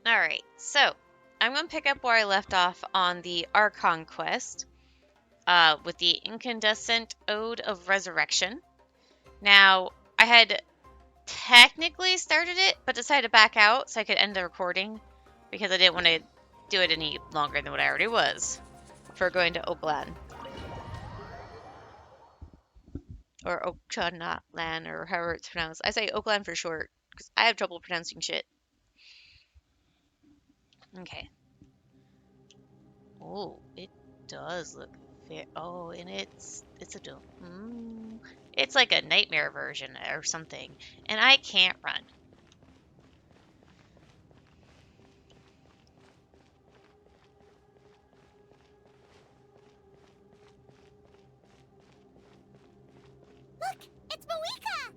Alright, so I'm going to pick up where I left off on the Archon quest with the Incandescent Ode of Resurrection. Now, I had technically started it, but decided to back out so I could end the recording because I didn't want to do it any longer than what I already was for going to Oakland. Or Oaklandland, or however it's pronounced. I say Oakland for short because I have trouble pronouncing shit. Okay. Oh, it does look fair. Oh, and it's a dome. It's like a nightmare version or something, and I can't run. Look, it's Moika!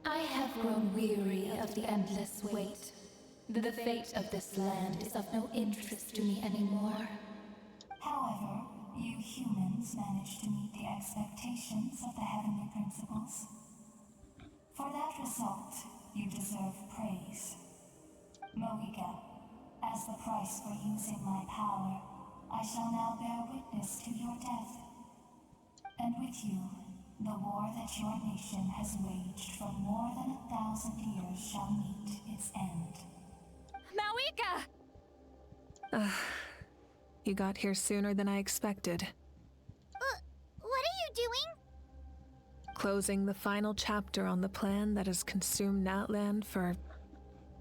I have grown weary of the endless wait. The fate of this land is of no interest to me anymore. However, you humans managed to meet the expectations of the heavenly principles. For that result, you deserve praise. Moika, as the price for using my power, I shall now bear witness to your death. And with you, the war that your nation has waged for more than 1,000 years shall meet its end. Moika! You got here sooner than I expected. What are you doing? Closing the final chapter on the plan that has consumed Natlan for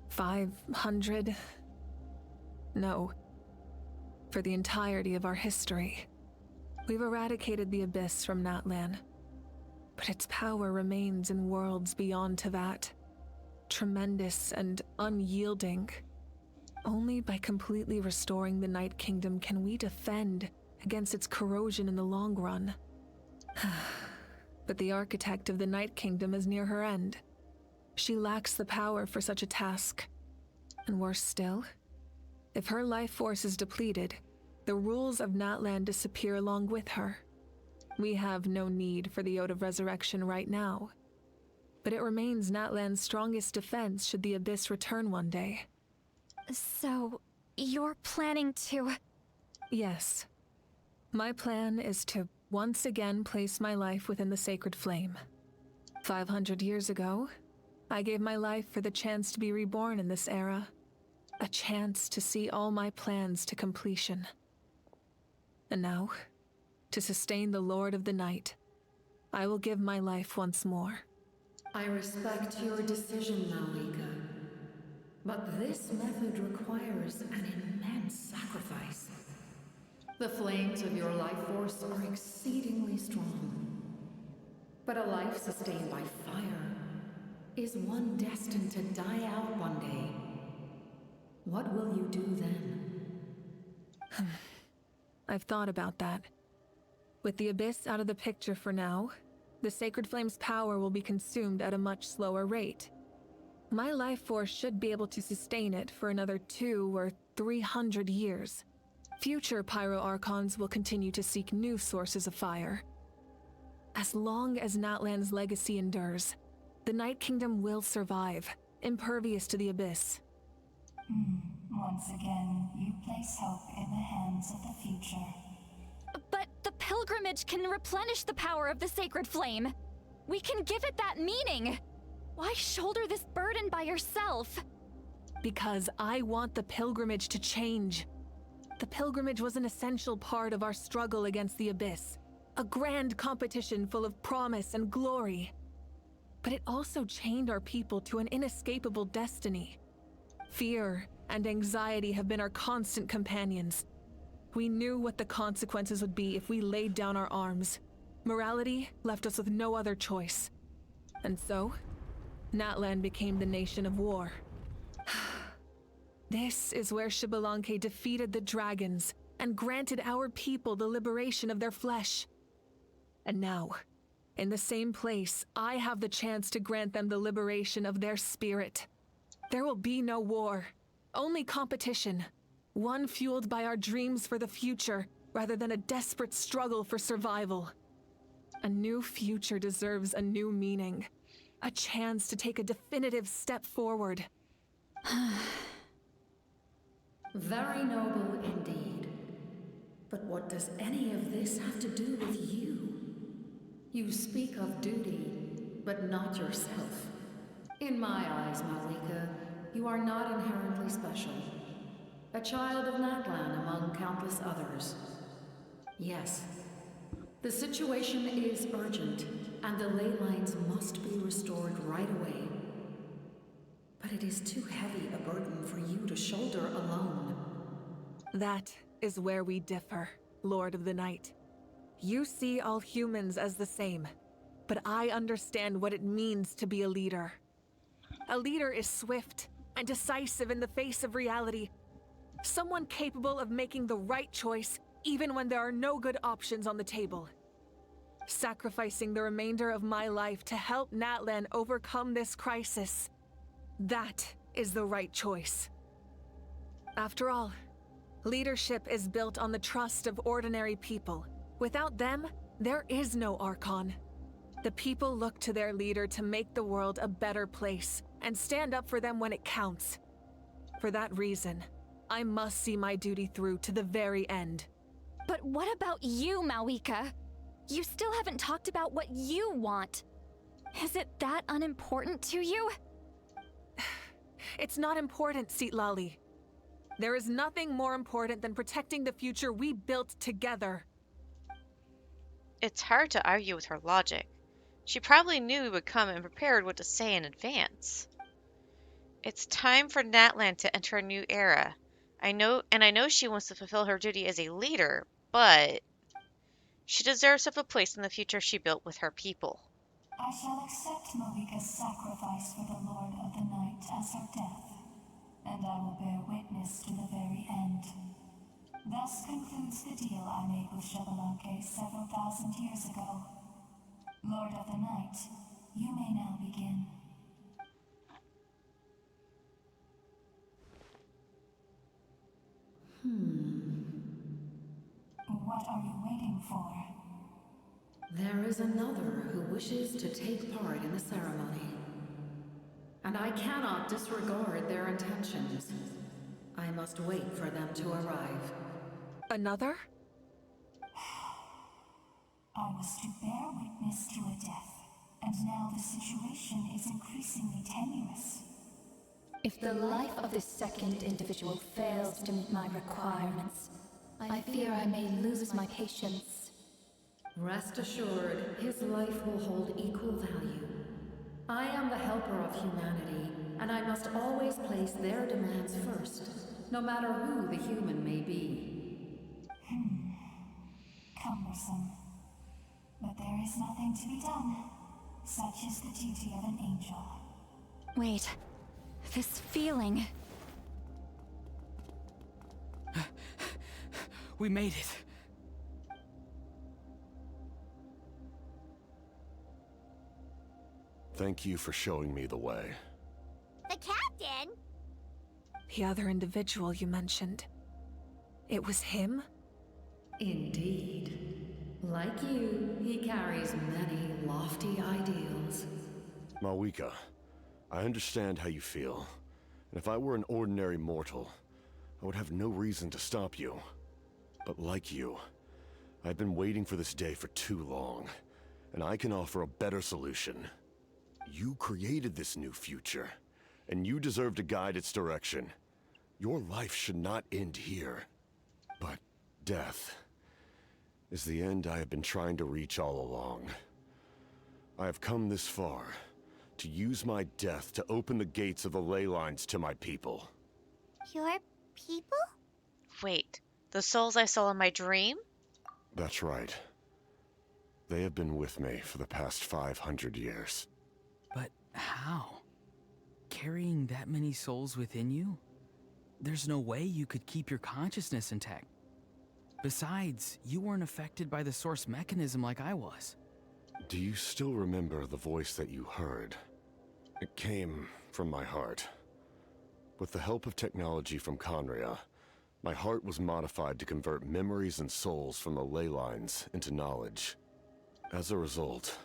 500... No. For the entirety of our history. We've eradicated the Abyss from Natlan. But its power remains in worlds beyond Teyvat. Tremendous and unyielding. Only by completely restoring the Night Kingdom can we defend against its corrosion in the long run. But the architect of the Night Kingdom is near her end. She lacks the power for such a task. And worse still, if her life force is depleted, the rules of Natlan disappear along with her. We have no need for the Ode of Resurrection right now. But it remains Natlan's strongest defense should the Abyss return one day. So, you're planning to... Yes. My plan is to once again place my life within the sacred flame. 500 years ago, I gave my life for the chance to be reborn in this era. A chance to see all my plans to completion. And now, to sustain the Lord of the Night, I will give my life once more. I respect your decision, Malika. But this method requires an immense sacrifice. The flames of your life force are exceedingly strong. But a life sustained by fire is one destined to die out one day. What will you do then? I've thought about that. With the Abyss out of the picture for now, the Sacred Flame's power will be consumed at a much slower rate. My life force should be able to sustain it for another 200 or 300 years. Future Pyro Archons will continue to seek new sources of fire. As long as Natlan's legacy endures, the Night Kingdom will survive, impervious to the Abyss. Once again, you place hope in the hands of the future. But the pilgrimage can replenish the power of the sacred flame. We can give it that meaning. Why shoulder this burden by yourself? Because I want the pilgrimage to change. The pilgrimage was an essential part of our struggle against the Abyss. A grand competition full of promise and glory. But it also chained our people to an inescapable destiny. Fear and anxiety have been our constant companions. We knew what the consequences would be if we laid down our arms. Morality left us with no other choice. And so, Natlan became the nation of war. This is where Xbalanque defeated the dragons and granted our people the liberation of their flesh. And now, in the same place, I have the chance to grant them the liberation of their spirit. There will be no war, only competition. One fueled by our dreams for the future, rather than a desperate struggle for survival. A new future deserves a new meaning. A chance to take a definitive step forward. Very noble indeed. But what does any of this have to do with you? You speak of duty, but not yourself. In my eyes, Malika, you are not inherently special. A child of Natlan among countless others. Yes, the situation is urgent, and the ley lines must be restored right away. But it is too heavy a burden for you to shoulder alone. That is where we differ, Lord of the Night. You see all humans as the same, but I understand what it means to be a leader. A leader is swift and decisive in the face of reality. Someone capable of making the right choice even when there are no good options on the table. Sacrificing the remainder of my life to help Natlan overcome this crisis. That is the right choice. After all, leadership is built on the trust of ordinary people. Without them, there is no Archon. The people look to their leader to make the world a better place and stand up for them when it counts. For that reason, I must see my duty through to the very end. But what about you, Malika? You still haven't talked about what you want. Is it that unimportant to you? It's not important, Citlali. There is nothing more important than protecting the future we built together. It's hard to argue with her logic. She probably knew we would come and prepared what to say in advance. It's time for Natlan to enter a new era. I know she wants to fulfill her duty as a leader, but she deserves to have a place in the future she built with her people. I shall accept Malika's sacrifice for the Lord of the Night as her death, and I will bear witness to the very end. Thus concludes the deal I made with Xbalanque several thousand years ago. Lord of the Night, you may now begin. What are you waiting for? There is another who wishes to take part in the ceremony. And I cannot disregard their intentions. I must wait for them to arrive. Another? I was to bear witness to a death, and now the situation is increasingly tenuous. If the life of this second individual fails to meet my requirements, I fear I may lose my patience. Rest assured, his life will hold equal value. I am the helper of humanity, and I must always place their demands first, no matter who the human may be. Cumbersome. But there is nothing to be done. Such is the duty of an angel. Wait, this feeling. We made it. Thank you for showing me the way. The captain? The other individual you mentioned. It was him? Indeed. Like you, he carries many lofty ideals. Malika, I understand how you feel. And if I were an ordinary mortal, I would have no reason to stop you. But like you, I've been waiting for this day for too long, and I can offer a better solution. You created this new future, and you deserve to guide its direction. Your life should not end here. But death is the end I have been trying to reach all along. I have come this far to use my death to open the gates of the ley lines to my people. Your people? Wait, the souls I saw in my dream? That's right. They have been with me for the past 500 years. But how? Carrying that many souls within you? There's no way you could keep your consciousness intact. Besides, you weren't affected by the source mechanism like I was. Do you still remember the voice that you heard? It came from my heart. With the help of technology from Conria, my heart was modified to convert memories and souls from the ley lines into knowledge. As a result,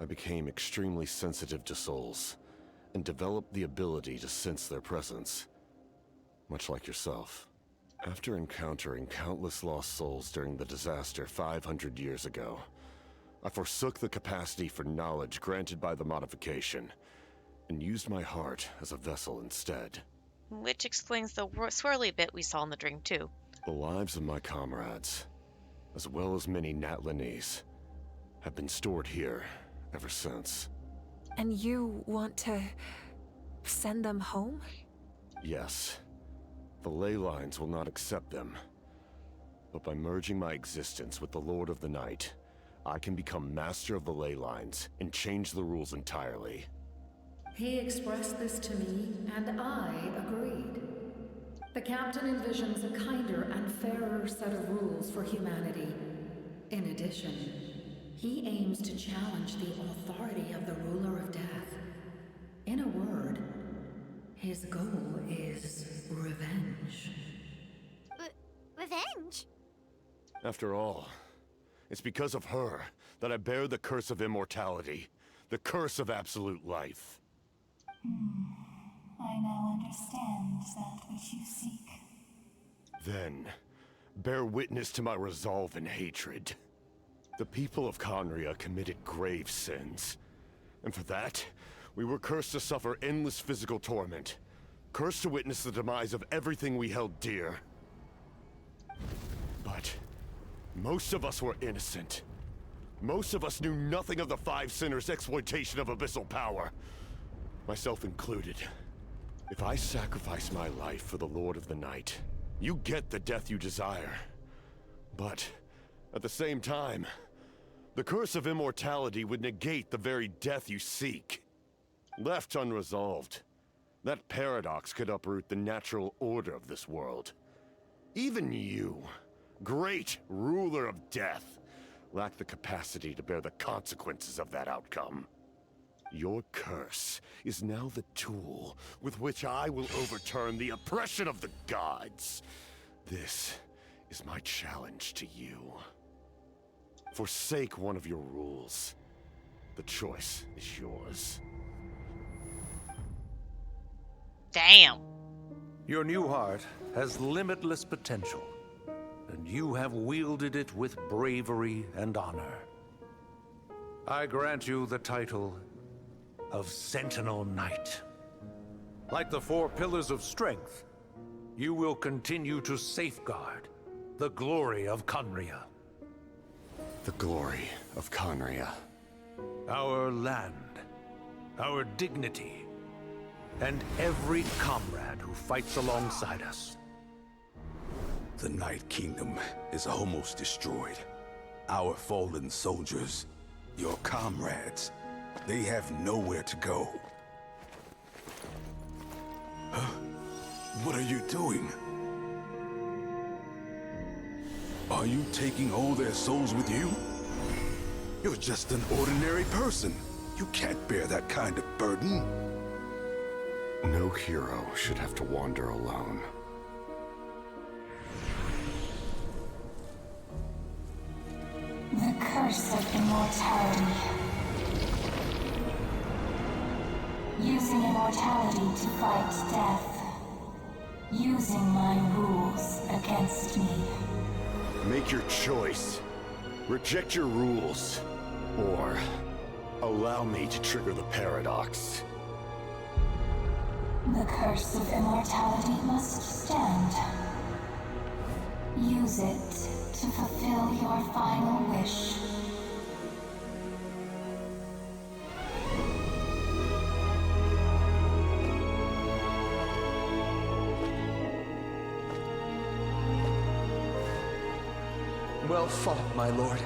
I became extremely sensitive to souls, and developed the ability to sense their presence, much like yourself. After encountering countless lost souls during the disaster 500 years ago, I forsook the capacity for knowledge granted by the modification, and used my heart as a vessel instead. Which explains the swirly bit we saw in the dream, too. The lives of my comrades, as well as many Natlanese, have been stored here ever since. And you want to send them home? Yes. The ley lines will not accept them. But by merging my existence with the Lord of the Night, I can become master of the ley lines and change the rules entirely. He expressed this to me, and I agreed. The captain envisions a kinder and fairer set of rules for humanity. In addition, he aims to challenge the authority of the ruler of death. In a word, his goal is revenge. Revenge? After all, it's because of her that I bear the curse of immortality, the curse of absolute life. I now understand that which you seek. Then, bear witness to my resolve and hatred. The people of Conria committed grave sins, and for that, we were cursed to suffer endless physical torment, cursed to witness the demise of everything we held dear. But most of us were innocent. Most of us knew nothing of the Five Sinners' exploitation of abyssal power, myself included. If I sacrifice my life for the Lord of the Night, you get the death you desire. But at the same time, the curse of immortality would negate the very death you seek. Left unresolved, that paradox could uproot the natural order of this world. Even you, great ruler of death, lack the capacity to bear the consequences of that outcome. Your curse is now the tool with which I will overturn the oppression of the gods. This is my challenge to you. Forsake one of your rules. The choice is yours. Damn. Your new heart has limitless potential, and you have wielded it with bravery and honor. I grant you the title of Sentinel Knight. Like the four pillars of strength, you will continue to safeguard the glory of Conria. The glory of Conria. Our land, our dignity, and every comrade who fights alongside us. The Night Kingdom is almost destroyed. Our fallen soldiers, your comrades, they have nowhere to go. Huh? What are you doing? Are you taking all their souls with you? You're just an ordinary person. You can't bear that kind of burden. No hero should have to wander alone. The curse of immortality. Using immortality to fight death. Using my rules against me. Make your choice. Reject your rules. Or allow me to trigger the paradox. The curse of immortality must stand. Use it to fulfill your final wish. Well fought, my lord.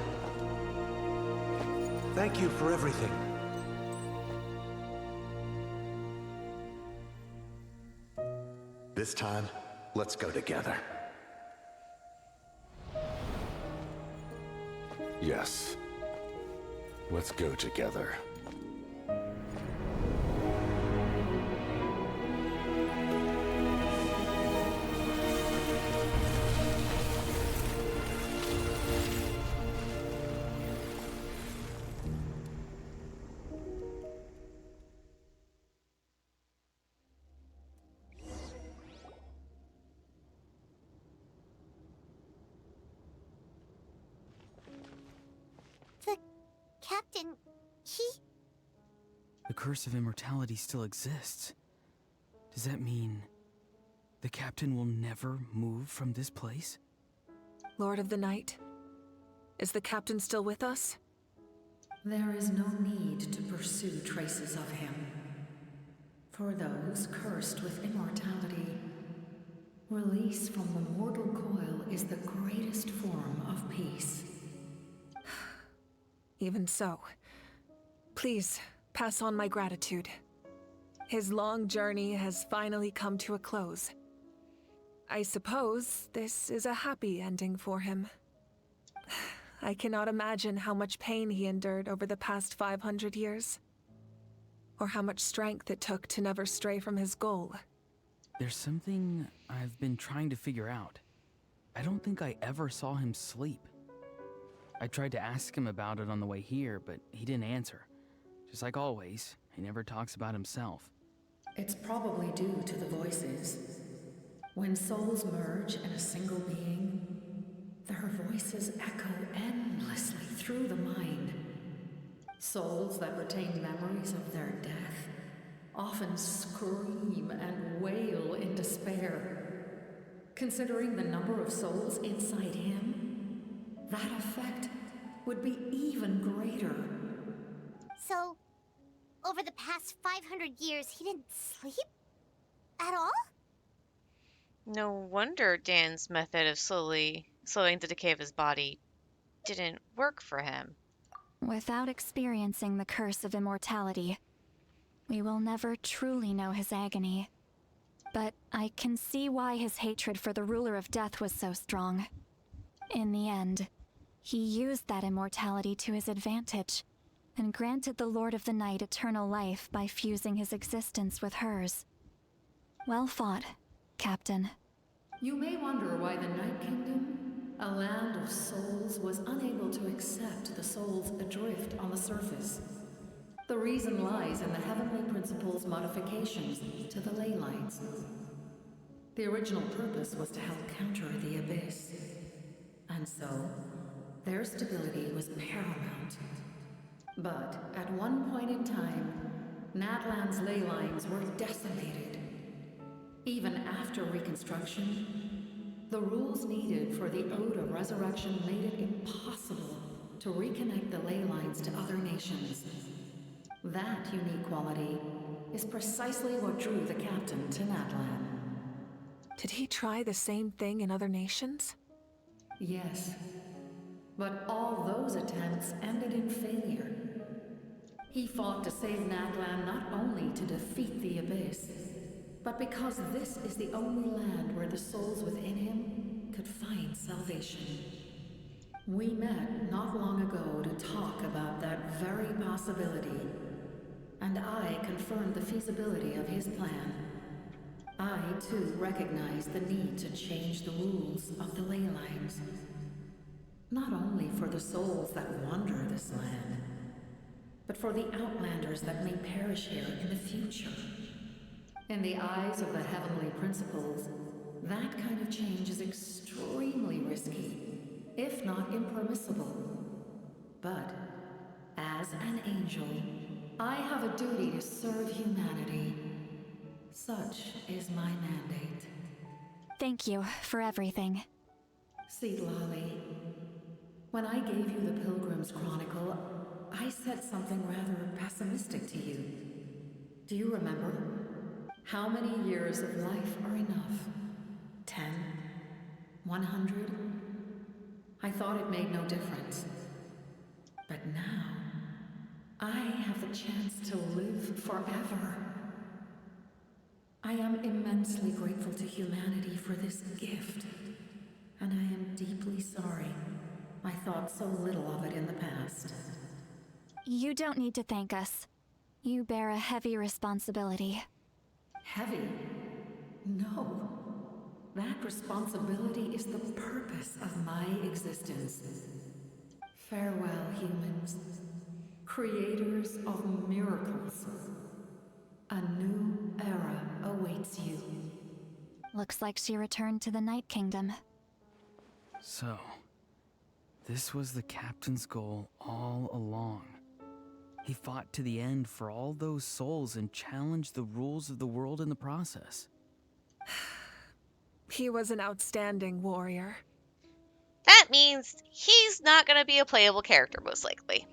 Thank you for everything. This time, let's go together. Yes. Let's go together. Captain, he... The curse of immortality still exists. Does that mean the captain will never move from this place? Lord of the Night, is the captain still with us? There is no need to pursue traces of him. For those cursed with immortality, release from the mortal coil is the greatest form of peace. Even so, please pass on my gratitude. His long journey has finally come to a close. I suppose this is a happy ending for him. I cannot imagine how much pain he endured over the past 500 years, or how much strength it took to never stray from his goal. There's something I've been trying to figure out. I don't think I ever saw him sleep. I tried to ask him about it on the way here, but he didn't answer. Just like always, he never talks about himself. It's probably due to the voices. When souls merge in a single being, their voices echo endlessly through the mind. Souls that retain memories of their death often scream and wail in despair. Considering the number of souls inside him, that effect would be even greater. So, over the past 500 years, he didn't sleep? At all? No wonder Dan's method of slowing the decay of his body didn't work for him. Without experiencing the curse of immortality, we will never truly know his agony. But I can see why his hatred for the ruler of death was so strong. In the end, he used that immortality to his advantage, and granted the Lord of the Night eternal life by fusing his existence with hers. Well fought, Captain. You may wonder why the Night Kingdom, a land of souls, was unable to accept the souls adrift on the surface. The reason lies in the Heavenly Principle's modifications to the ley lines. The original purpose was to help counter the Abyss. And so, their stability was paramount. But at one point in time, Natlan's ley lines were decimated. Even after reconstruction, the rules needed for the Ode of Resurrection made it impossible to reconnect the ley lines to other nations. That unique quality is precisely what drew the captain to Natlan. Did he try the same thing in other nations? Yes, but all those attempts ended in failure. He fought to save Natlan not only to defeat the Abyss, but because this is the only land where the souls within him could find salvation. We met not long ago to talk about that very possibility, and I confirmed the feasibility of his plan. I, too, recognize the need to change the rules of the ley lines. Not only for the souls that wander this land, but for the outlanders that may perish here in the future. In the eyes of the Heavenly Principles, that kind of change is extremely risky, if not impermissible. But, as an angel, I have a duty to serve humanity. Such is my mandate. Thank you for everything. See, Lolly, when I gave you the Pilgrim's Chronicle, I said something rather pessimistic to you. Do you remember? How many years of life are enough? 10? 100? I thought it made no difference. But now, I have the chance to live forever. I am immensely grateful to humanity for this gift, and I am deeply sorry I thought so little of it in the past. You don't need to thank us. You bear a heavy responsibility. Heavy? No. That responsibility is the purpose of my existence. Farewell, humans. Creators of miracles. A new era awaits you. Looks like she returned to the Night Kingdom. So, this was the captain's goal all along. He fought to the end for all those souls and challenged the rules of the world in the process. He was an outstanding warrior. That means he's not going to be a playable character, most likely.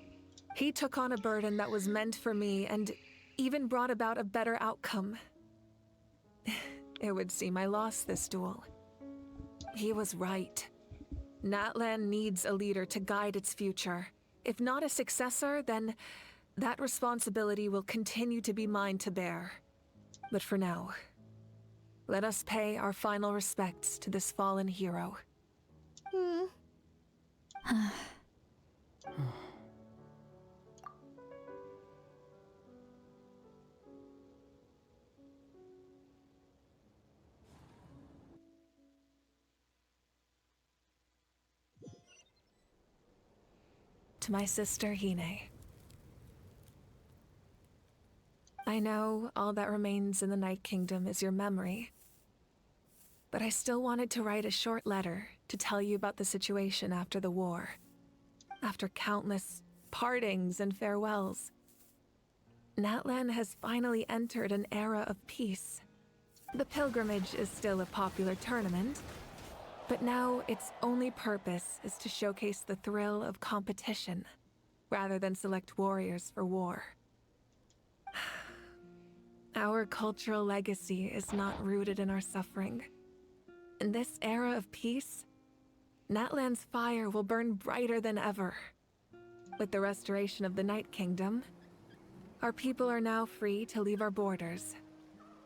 He took on a burden that was meant for me and even brought about a better outcome. It would seem I lost this duel. He was right. Natlan needs a leader to guide its future. If not a successor, then that responsibility will continue to be mine to bear. But for now, let us pay our final respects to this fallen hero. To my sister Hine. I know all that remains in the Night Kingdom is your memory, but I still wanted to write a short letter to tell you about the situation after the war. After countless partings and farewells, Natlan has finally entered an era of peace. The pilgrimage is still a popular tournament, but now its only purpose is to showcase the thrill of competition, rather than select warriors for war. Our cultural legacy is not rooted in our suffering. In this era of peace, Natlan's fire will burn brighter than ever. With the restoration of the Night Kingdom, our people are now free to leave our borders,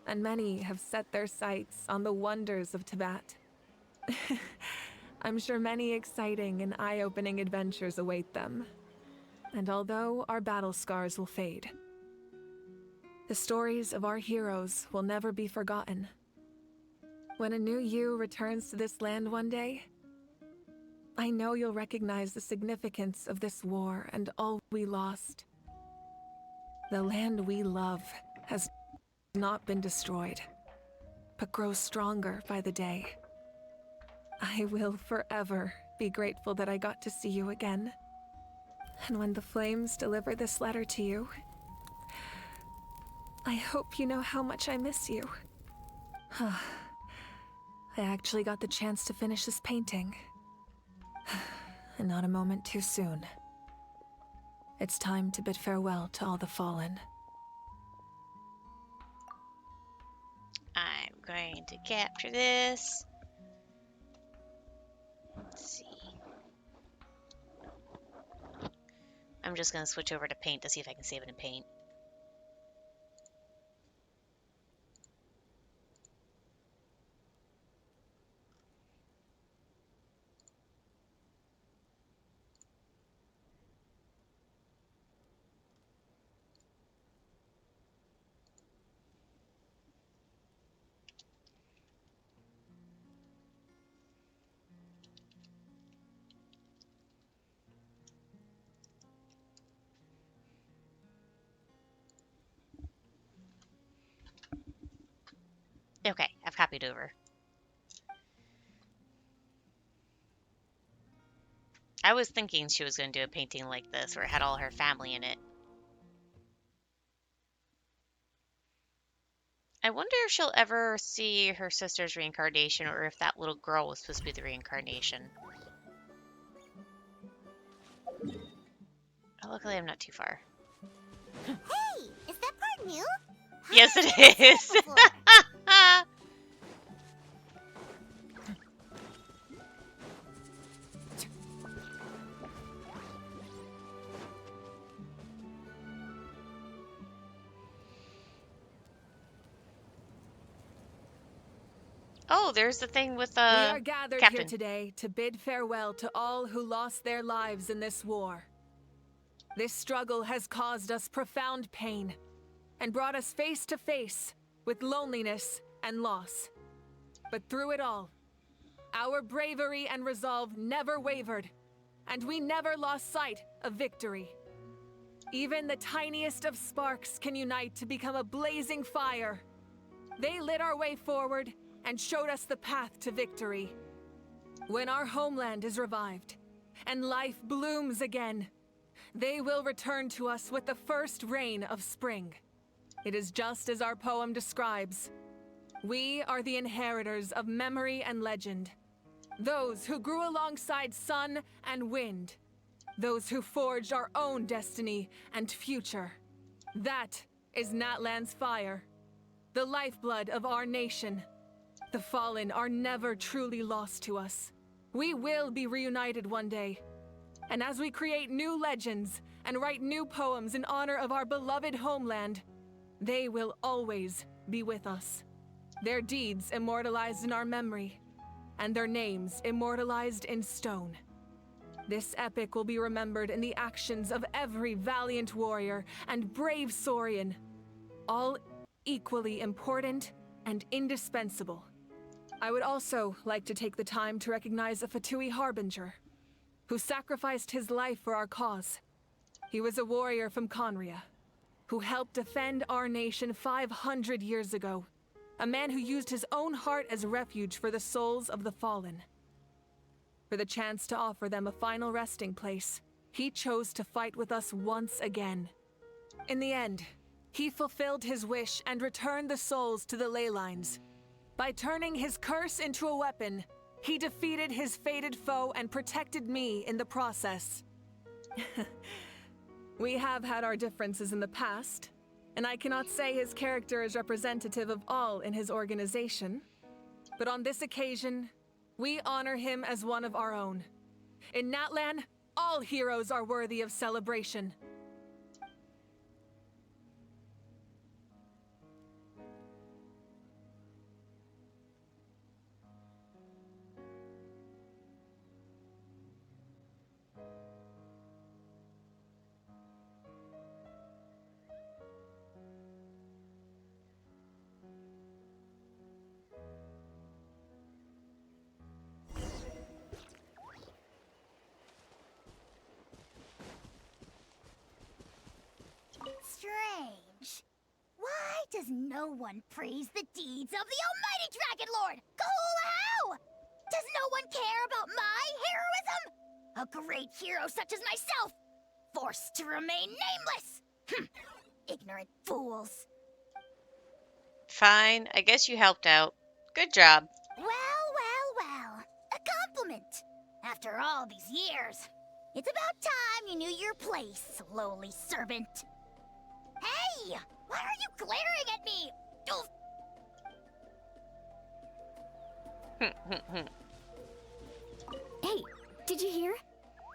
and many have set their sights on the wonders of Tibet. I'm sure many exciting and eye-opening adventures await them. And although our battle scars will fade, the stories of our heroes will never be forgotten. When a new you returns to this land one day, I know you'll recognize the significance of this war and all we lost. The land we love has not been destroyed, but grows stronger by the day. I will forever be grateful that I got to see you again. And when the flames deliver this letter to you, I hope you know how much I miss you. I actually got the chance to finish this painting. And not a moment too soon. It's time to bid farewell to all the fallen. I'm going to capture this. Let's see. I'm just going to switch over to paint to see if I can save it in paint. Okay, I've copied over. I was thinking she was going to do a painting like this where it had all her family in it. I wonder if she'll ever see her sister's reincarnation or if that little girl was supposed to be the reincarnation. Oh, luckily I'm not too far. Hey, is that part new? Yes, it is. Oh, there's the thing with We are gathered Captain. here today to bid farewell to all who lost their lives in this war. This struggle has caused us profound pain and brought us face to face with loneliness and loss. But through it all, our bravery and resolve never wavered, and we never lost sight of victory. Even the tiniest of sparks can unite to become a blazing fire. They lit our way forward and showed us the path to victory. When our homeland is revived and life blooms again, they will return to us with the first rain of spring. It is just as our poem describes. We are the inheritors of memory and legend. Those who grew alongside sun and wind. Those who forged our own destiny and future. That is Natlan's fire. The lifeblood of our nation. The fallen are never truly lost to us. We will be reunited one day. And as we create new legends and write new poems in honor of our beloved homeland, they will always be with us. Their deeds immortalized in our memory, and their names immortalized in stone. This epic will be remembered in the actions of every valiant warrior and brave Saurian, all equally important and indispensable. I would also like to take the time to recognize a Fatui Harbinger, who sacrificed his life for our cause. He was a warrior from Conria, who helped defend our nation 500 years ago. A man who used his own heart as refuge for the souls of the fallen. For the chance to offer them a final resting place, he chose to fight with us once again. In the end, he fulfilled his wish and returned the souls to the ley lines. By turning his curse into a weapon, he defeated his fated foe and protected me in the process. We have had our differences in the past, and I cannot say his character is representative of all in his organization. But on this occasion, we honor him as one of our own. In Natlan, all heroes are worthy of celebration. Strange. Why does no one praise the deeds of the almighty Dragon Lord, Kahula? Does no one care about my heroism? A great hero such as myself, forced to remain nameless. Ignorant fools. Fine, I guess you helped out. Good job. Well. A compliment. After all these years, it's about time you knew your place, lowly servant. Hey! Why are you glaring at me? Hey, did you hear?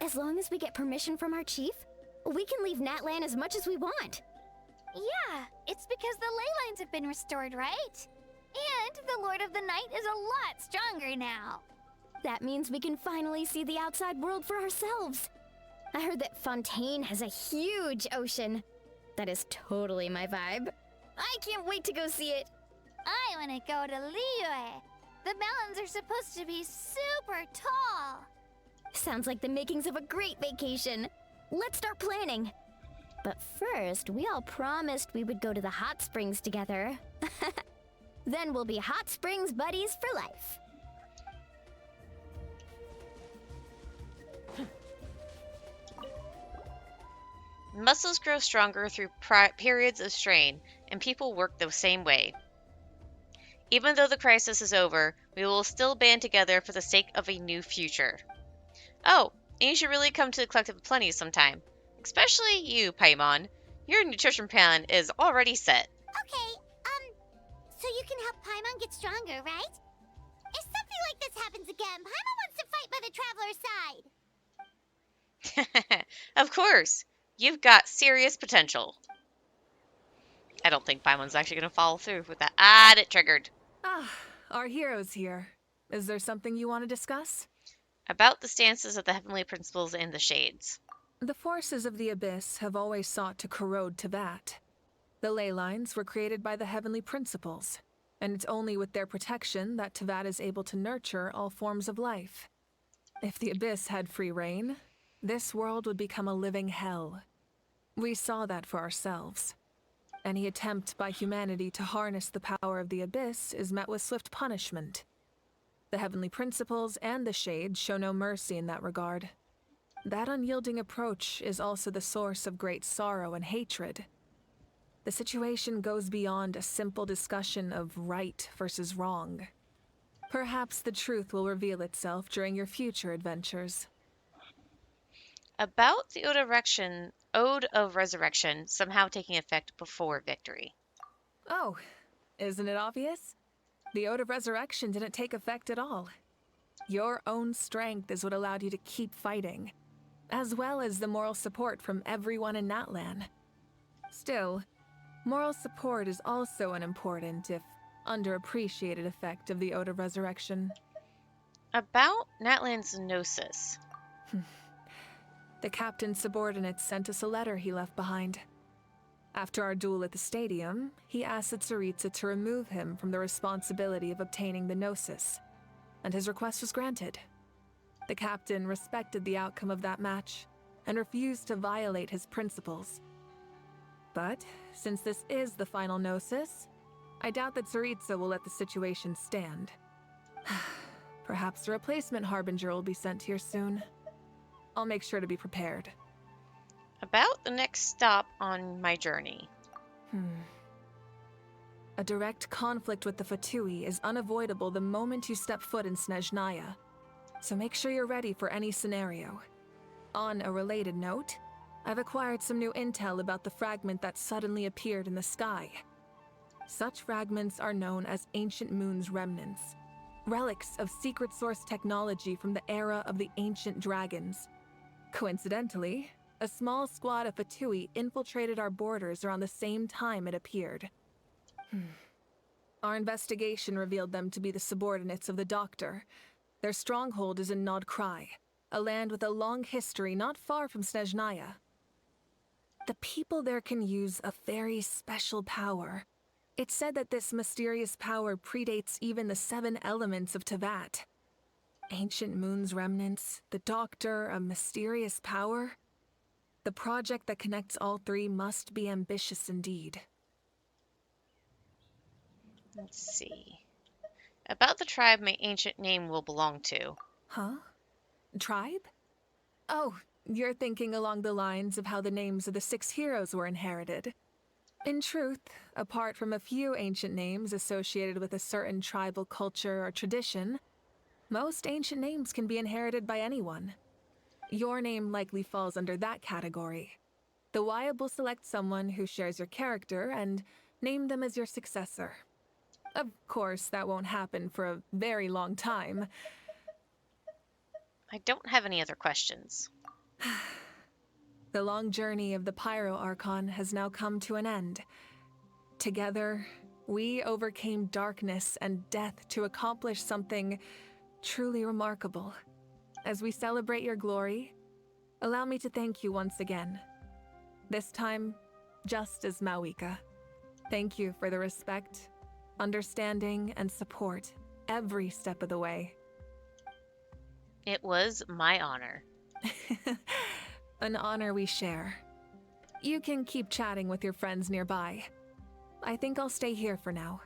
As long as we get permission from our chief, we can leave Natlan as much as we want. Yeah, it's because the ley lines have been restored, right? And the Lord of the Night is a lot stronger now. That means we can finally see the outside world for ourselves. I heard that Fontaine has a huge ocean. That is totally my vibe. I can't wait to go see it. I want to go to Liyue. The mountains are supposed to be super tall. Sounds like the makings of a great vacation. Let's start planning. But first, we all promised we would go to the hot springs together. Then we'll be hot springs buddies for life. Muscles grow stronger through periods of strain, and people work the same way. Even though the crisis is over, we will still band together for the sake of a new future. Oh, and you should really come to the Collective of Plenty sometime. Especially you, Paimon. Your nutrition plan is already set. Okay, so you can help Paimon get stronger, right? If something like this happens again, Paimon wants to fight by the Traveler's side. Of course. You've got serious potential. I don't think Paimon's actually going to follow through with that. Ah, it triggered. Ah, our hero's here. Is there something you want to discuss? About the stances of the Heavenly Principles in the Shades. The forces of the Abyss have always sought to corrode Teyvat. The ley lines were created by the Heavenly Principles, and it's only with their protection that Teyvat is able to nurture all forms of life. If the Abyss had free reign, this world would become a living hell. We saw that for ourselves. Any attempt by humanity to harness the power of the Abyss is met with swift punishment. The Heavenly Principles and the Shade show no mercy in that regard. That unyielding approach is also the source of great sorrow and hatred. The situation goes beyond a simple discussion of right versus wrong. Perhaps the truth will reveal itself during your future adventures. About the Ode of Resurrection somehow taking effect before victory. Oh, isn't it obvious? The Ode of Resurrection didn't take effect at all. Your own strength is what allowed you to keep fighting, as well as the moral support from everyone in Natlan. Still, moral support is also an important, if underappreciated, effect of the Ode of Resurrection. About Natlan's Gnosis. The captain's subordinates sent us a letter he left behind. After our duel at the stadium, he asked the Tsaritsa to remove him from the responsibility of obtaining the Gnosis, and his request was granted. The captain respected the outcome of that match and refused to violate his principles. But since this is the final Gnosis, I doubt that Tsaritsa will let the situation stand. Perhaps a replacement Harbinger will be sent here soon. I'll make sure to be prepared. About the next stop on my journey. A direct conflict with the Fatui is unavoidable the moment you step foot in Snezhnaya, so make sure you're ready for any scenario. On a related note, I've acquired some new intel about the fragment that suddenly appeared in the sky. Such fragments are known as Ancient Moon's remnants, relics of secret source technology from the era of the ancient dragons. Coincidentally, a small squad of Fatui infiltrated our borders around the same time it appeared. Our investigation revealed them to be the subordinates of the Doctor. Their stronghold is in Nod Krai, a land with a long history not far from Snezhnaya. The people there can use a very special power. It's said that this mysterious power predates even the 7 elements of Tevat. Ancient Moon's remnants, the Doctor, a mysterious power. The project that connects all 3 must be ambitious indeed. Let's see. About the tribe my ancient name will belong to. Huh? Tribe? Oh, you're thinking along the lines of how the names of the 6 heroes were inherited. In truth, apart from a few ancient names associated with a certain tribal culture or tradition, most ancient names can be inherited by anyone. Your name likely falls under that category. The Wyab will select someone who shares your character and name them as your successor. Of course, that won't happen for a very long time. I don't have any other questions. The long journey of the Pyro Archon has now come to an end. Together, we overcame darkness and death to accomplish something truly remarkable. As we celebrate your glory, allow me to thank you once again. This time, just as Mawika. Thank you for the respect, understanding, and support every step of the way. It was my honor. An honor we share. You can keep chatting with your friends nearby. I think I'll stay here for now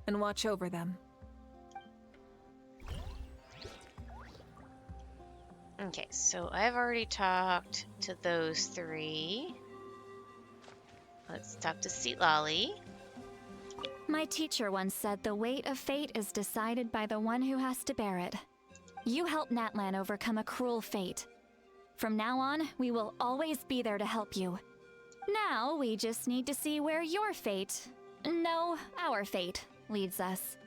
and watch over them. Okay, so I've already talked to those 3. Let's talk to Seatlali. My teacher once said the weight of fate is decided by the one who has to bear it. You helped Natlan overcome a cruel fate. From now on, we will always be there to help you. Now, we just need to see where your fate, no, our fate, leads us.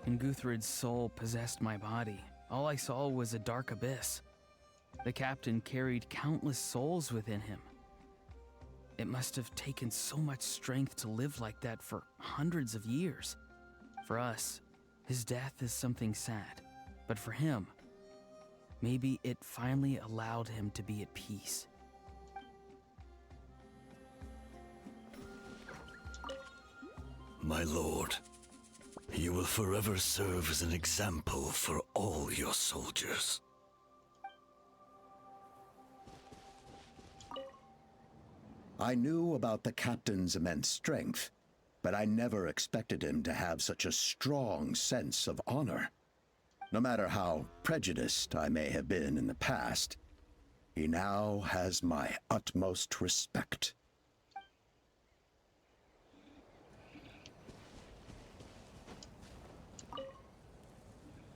When Guthred's soul possessed my body, all I saw was a dark abyss. The captain carried countless souls within him. It must have taken so much strength to live like that for hundreds of years. For us, his death is something sad, but for him, maybe it finally allowed him to be at peace. My lord, you will forever serve as an example for all your soldiers. I knew about the captain's immense strength, but I never expected him to have such a strong sense of honor. No matter how prejudiced I may have been in the past, he now has my utmost respect.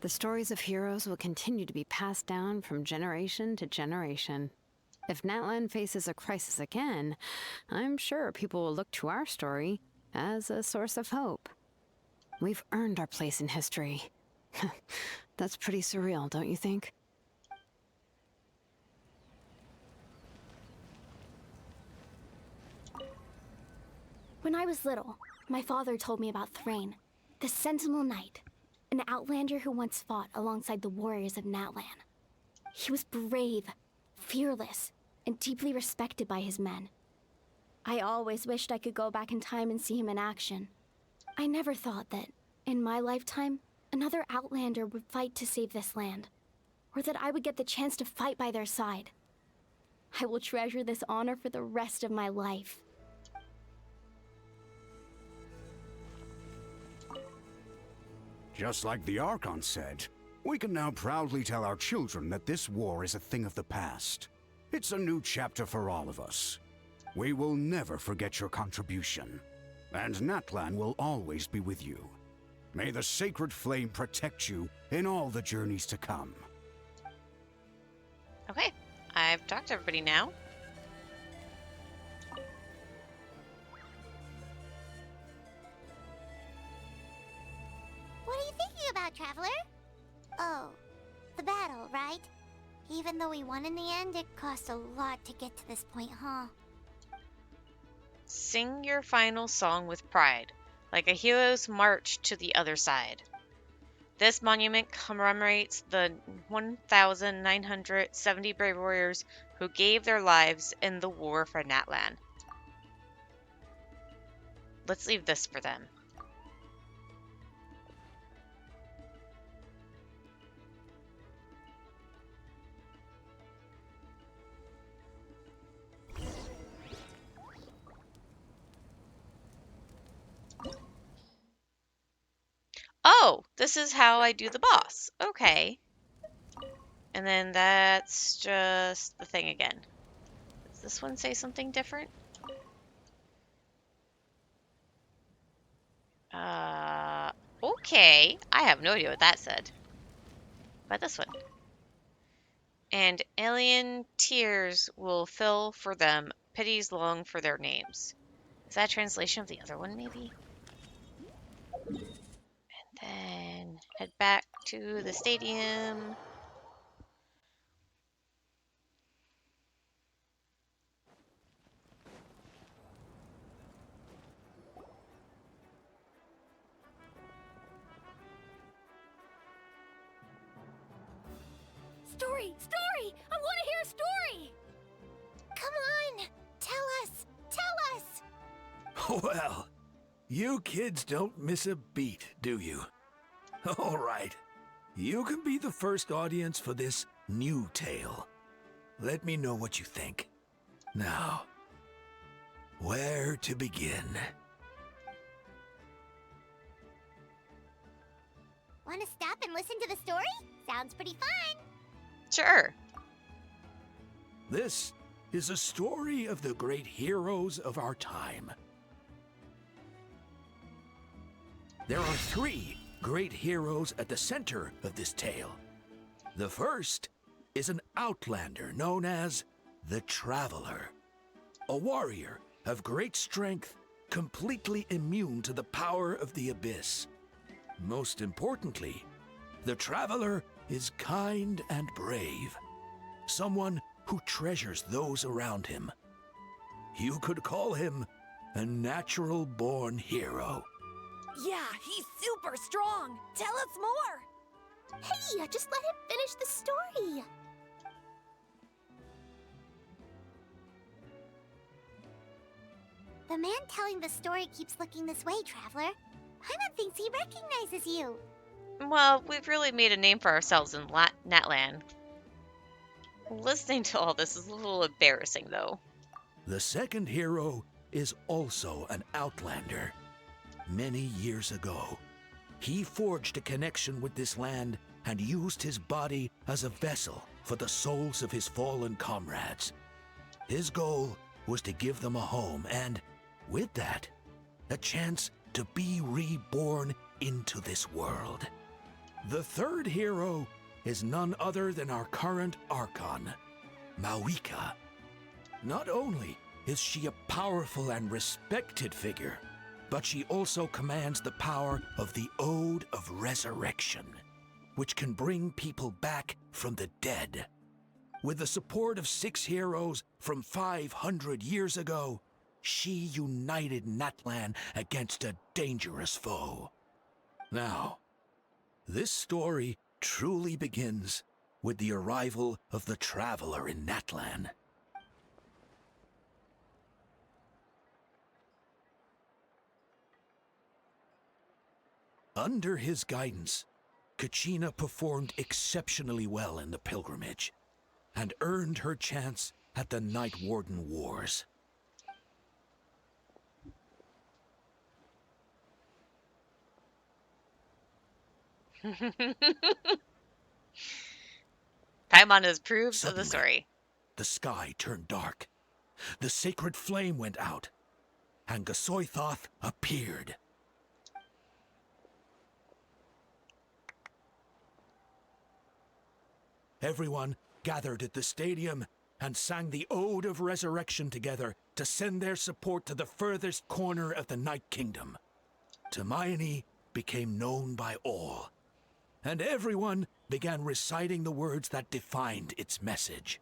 The stories of heroes will continue to be passed down from generation to generation. If Natlan faces a crisis again, I'm sure people will look to our story as a source of hope. We've earned our place in history. That's pretty surreal, don't you think? When I was little, my father told me about Thrain, the Sentinel Knight, an outlander who once fought alongside the warriors of Natlan. He was brave, fearless, and deeply respected by his men. I always wished I could go back in time and see him in action. I never thought that, in my lifetime, another outlander would fight to save this land, or that I would get the chance to fight by their side. I will treasure this honor for the rest of my life. Just like the Archon said, we can now proudly tell our children that this war is a thing of the past. It's a new chapter for all of us. We will never forget your contribution, and Natlan will always be with you. May the sacred flame protect you in all the journeys to come. Okay, I've talked to everybody now. What are you thinking about, Traveler? Oh, the battle, right? Even though we won in the end, it cost a lot to get to this point, huh? Sing your final song with pride, like a hero's march to the other side. This monument commemorates the 1,970 brave warriors who gave their lives in the war for Natlan. Let's leave this for them. Oh, this is how I do the boss. Okay. And then that's just the thing again. Does this one say something different? Okay. I have no idea what that said. But this one. And alien tears will fill for them, pities long for their names. Is that a translation of the other one, maybe? Then head back to the stadium. Story! Story! I want to hear a story! Come on! Tell us! Tell us! Well, you kids don't miss a beat, do you? All right. You can be the first audience for this new tale. Let me know what you think. Now, where to begin? Want to stop and listen to the story? Sounds pretty fun! Sure. This is a story of the great heroes of our time. There are 3 great heroes at the center of this tale. The first is an outlander known as the Traveler, a warrior of great strength, completely immune to the power of the Abyss. Most importantly, the Traveler is kind and brave, someone who treasures those around him. You could call him a natural-born hero. Yeah, he's super strong. Tell us more. Hey, just let him finish the story. The man telling the story keeps looking this way, Traveler. Paimon thinks he recognizes you. Well, we've really made a name for ourselves in Natlan. Listening to all this is a little embarrassing, though. The second hero is also an outlander. Many years ago, he forged a connection with this land and used his body as a vessel for the souls of his fallen comrades. His goal was to give them a home and, with that, a chance to be reborn into this world. The third hero is none other than our current Archon, Mawika. Not only is she a powerful and respected figure, but she also commands the power of the Ode of Resurrection, which can bring people back from the dead. With the support of 6 heroes from 500 years ago, she united Natlan against a dangerous foe. Now, this story truly begins with the arrival of the Traveler in Natlan. Under his guidance, Kachina performed exceptionally well in the pilgrimage and earned her chance at the Night Warden Wars. Paimon approves of Suddenly, the story. The sky turned dark, the sacred flame went out, and Gasoithoth appeared. Everyone gathered at the stadium and sang the Ode of Resurrection together to send their support to the furthest corner of the Night Kingdom. Hermione became known by all, and everyone began reciting the words that defined its message.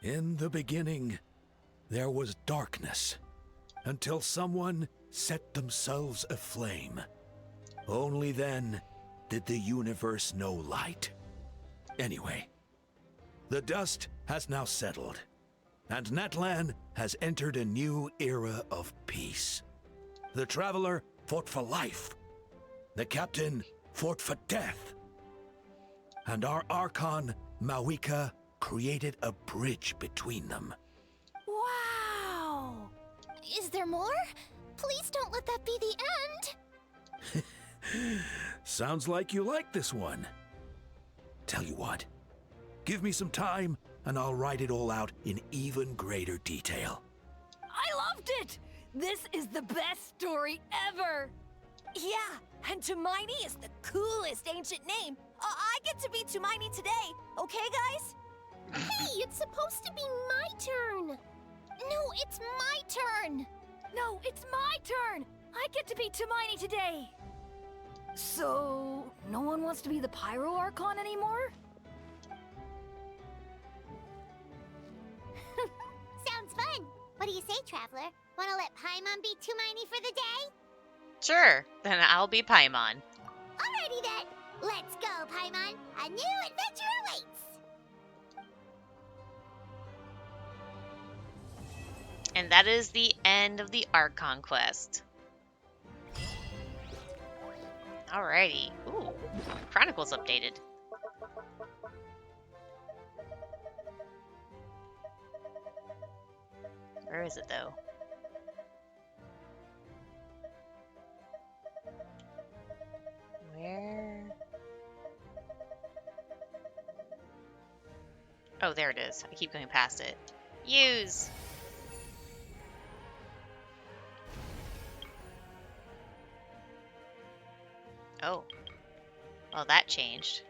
In the beginning, there was darkness, until someone set themselves aflame. Only then did the universe know light. Anyway, the dust has now settled, and Natlan has entered a new era of peace. The Traveler fought for life. The Captain fought for death. And our Archon, Mawika, created a bridge between them. Wow! Is there more? Please don't let that be the end! Sounds like you like this one. Tell you what, give me some time and I'll write it all out in even greater detail. I loved it! This is the best story ever! Yeah, and Tumaini is the coolest ancient name. I get to be Tumaini today, okay, guys? Hey, it's supposed to be my turn! No, it's my turn! No, it's my turn! I get to be Tumaini today! So, no one wants to be the Pyro Archon anymore? Sounds fun! What do you say, Traveler? Wanna let Paimon be Tumaini for the day? Sure, then I'll be Paimon. Alrighty then! Let's go, Paimon! A new adventure awaits! And that is the end of the Archon quest. Alrighty. Ooh, Chronicles updated. Where is it, though? Where? Oh, there it is. I keep going past it. Use! Oh. Well, that changed.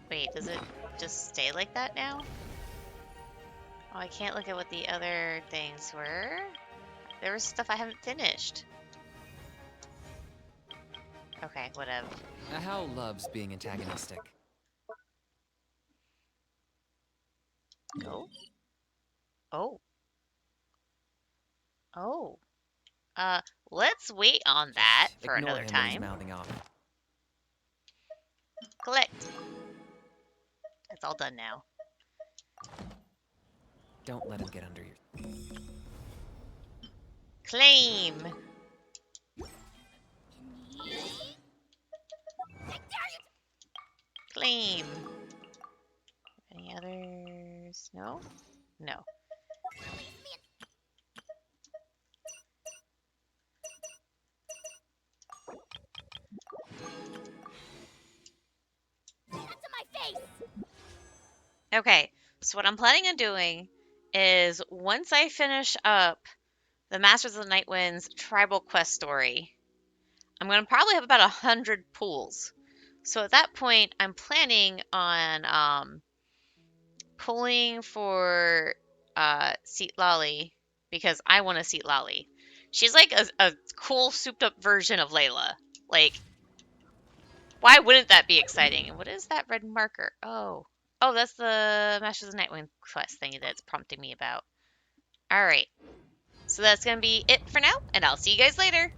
Wait, does it just stay like that now? Oh, I can't look at what the other things were. There was stuff I haven't finished. Okay, whatever. How loves being antagonistic. Oh. Oh. Oh. Let's wait on that for Ignore another him when he's time. mouthing off. Collect. It's all done now. Don't let him get under your... Claim. Claim. Any others? No? No. Okay, so what I'm planning on doing is once I finish up the Masters of the Night Wind's tribal quest story, I'm going to probably have about 100 pools. So at that point, I'm planning on pulling for Seat Lolly because I want to Seat Lolly. She's like a cool souped up version of Layla. Like, why wouldn't that be exciting? And what is that red marker? Oh, that's the Masters of Nightwing quest thingy that's prompting me about. All right, so that's gonna be it for now, and I'll see you guys later.